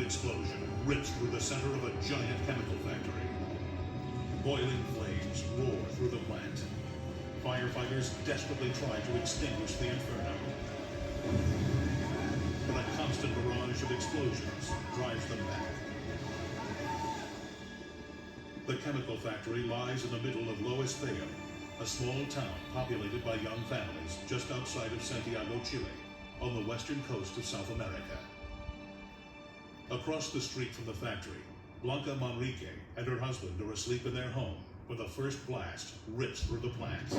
explosion rips through the center of a giant chemical factory. Boiling flames roar through the plant. Firefighters desperately try to extinguish the inferno. But a constant barrage of explosions drives them back. The chemical factory lies in the middle of Espejo, a small town populated by young families just outside of Santiago, Chile, on the western coast of South America. Across the street from the factory, Blanca Manrique and her husband are asleep in their home when the first blast rips through the plant.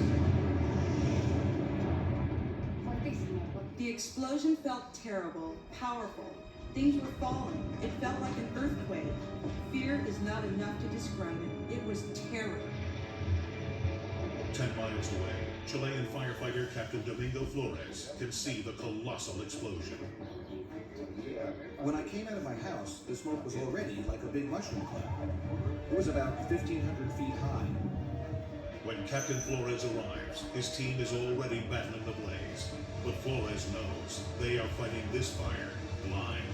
The explosion felt terrible, powerful. Things were falling. It felt like an earthquake. Fear is not enough to describe it. It was terror. 10 miles away, Chilean firefighter Captain Domingo Flores can see the colossal explosion. When I came out of my house, the smoke was already like a big mushroom cloud. It was about 1,500 feet high. When Captain Flores arrives, his team is already battling the blaze. But Flores knows they are fighting this fire blind.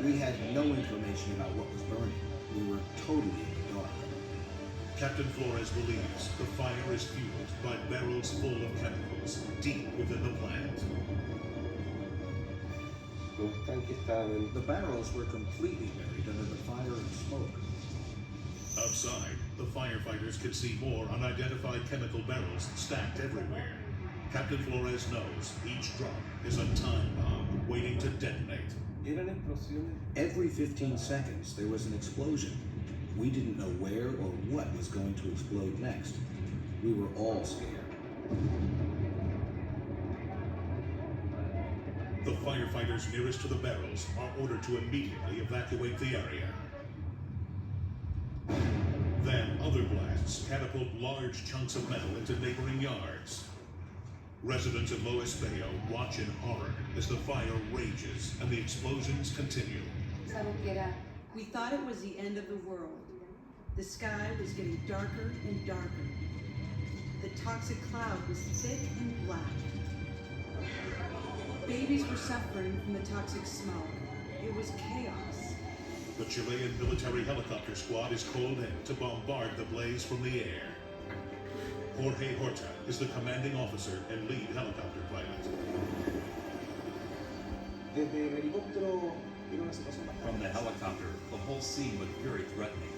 We had no information about what was burning. We were totally in the dark. Captain Flores believes the fire is fueled by barrels full of chemicals deep within the plant. The barrels were completely buried under the fire and smoke. Outside, the firefighters can see more unidentified chemical barrels stacked everywhere. Captain Flores knows each drop is a time bomb waiting to detonate. Every 15 seconds, there was an explosion. We didn't know where or what was going to explode next. We were all scared. The firefighters nearest to the barrels are ordered to immediately evacuate the area. Then other blasts catapult large chunks of metal into neighboring yards. Residents of Espejo watch in horror as the fire rages and the explosions continue. We thought it was the end of the world. The sky was getting darker and darker. The toxic cloud was thick and black. Babies were suffering from the toxic smoke. It was chaos. The Chilean military helicopter squad is called in to bombard the blaze from the air. Jorge Horta is the commanding officer and lead helicopter pilot. From the helicopter, the whole scene looked very threatening.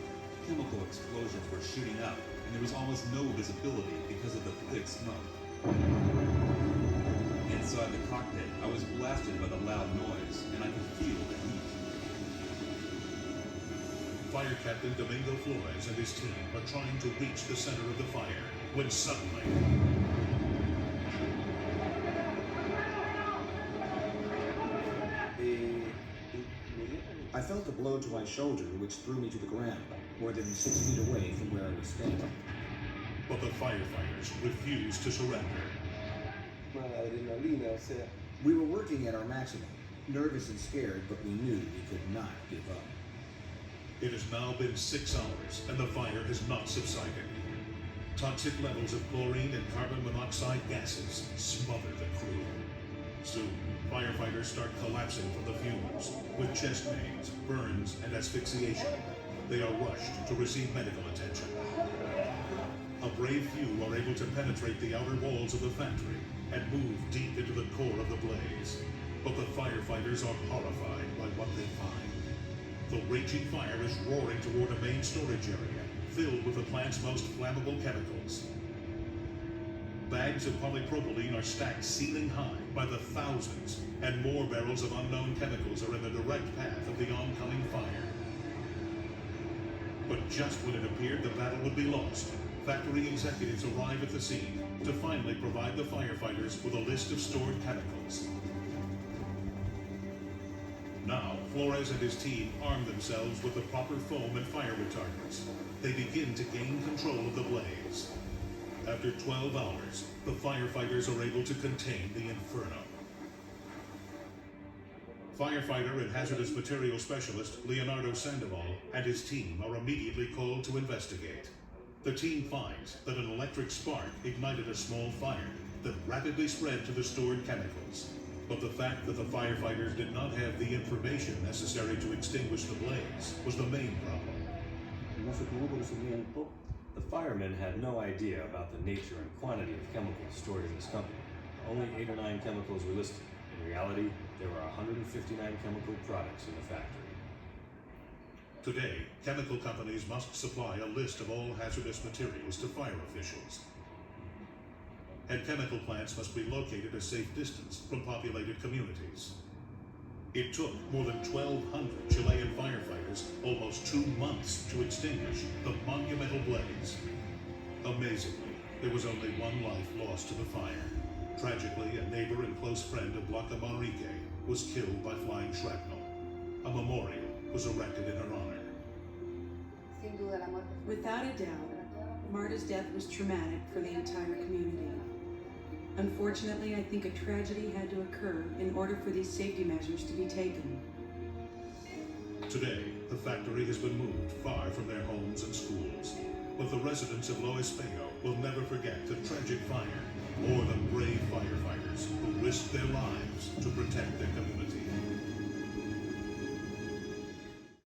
Chemical explosions were shooting up, and there was almost no visibility because of the thick smoke. Inside the cockpit, I was blasted by the loud noise, and I could feel the heat. Fire Captain Domingo Flores and his team are trying to reach the center of the fire when suddenly... I felt a blow to my shoulder which threw me to the ground, more than 6 feet away from where I was standing. But the firefighters refuse to surrender. We were working at our maximum, nervous and scared, but we knew we could not give up. It has now been 6 hours and the fire has not subsided. Toxic levels of chlorine and carbon monoxide gases smother the crew. Soon, firefighters start collapsing from the fumes, with chest pains, burns, and asphyxiation. They are rushed to receive medical attention. A brave few are able to penetrate the outer walls of the factory and move deep into the core of the blaze. But the firefighters are horrified by what they find. The raging fire is roaring toward a main storage area, filled with the plant's most flammable chemicals. Bags of polypropylene are stacked ceiling high by the thousands, and more barrels of unknown chemicals are in the direct path of the oncoming fire. But just when it appeared the battle would be lost, factory executives arrive at the scene to finally provide the firefighters with a list of stored chemicals. Now, Flores and his team arm themselves with the proper foam and fire retardants. They begin to gain control of the blaze. After 12 hours, the firefighters are able to contain the inferno. Firefighter and hazardous material specialist Leonardo Sandoval and his team are immediately called to investigate. The team finds that an electric spark ignited a small fire that rapidly spread to the stored chemicals. But the fact that the firefighters did not have the information necessary to extinguish the blaze was the main problem. No se tuvo conocimiento. The firemen had no idea about the nature and quantity of chemicals stored in this company. Only 8 or 9 chemicals were listed. In reality, there were 159 chemical products in the factory. Today, chemical companies must supply a list of all hazardous materials to fire officials. And chemical plants must be located a safe distance from populated communities. It took more than 1,200 Chilean firefighters almost 2 months to extinguish the monumental blaze. Amazingly, there was only one life lost to the fire. Tragically, a neighbor and close friend of Blanca Manrique was killed by flying shrapnel. A memorial was erected in her honor. Without a doubt, Marta's death was traumatic for the entire community. Unfortunately, I think a tragedy had to occur in order for these safety measures to be taken. Today, the factory has been moved far from their homes and schools, but the residents of Espejo will never forget the tragic fire or the brave firefighters who risked their lives to protect their community.